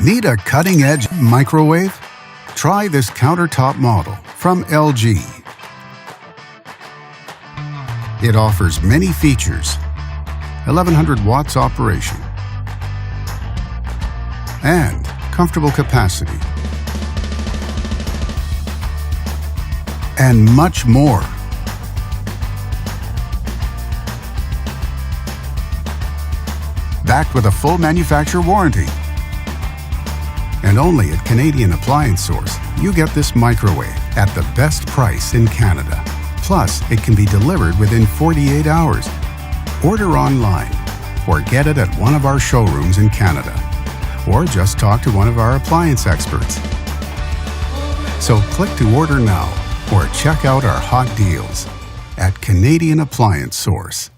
Need a cutting-edge microwave? Try this countertop model from LG. It offers many features, 1100 watts operation, and comfortable capacity, and much more. Backed with a full manufacturer warranty. And only at Canadian Appliance Source, you get this microwave at the best price in Canada. Plus, it can be delivered within 48 hours. Order online or get it at one of our showrooms in Canada. Or just talk to one of our appliance experts. So click to order now or check out our hot deals at Canadian Appliance Source.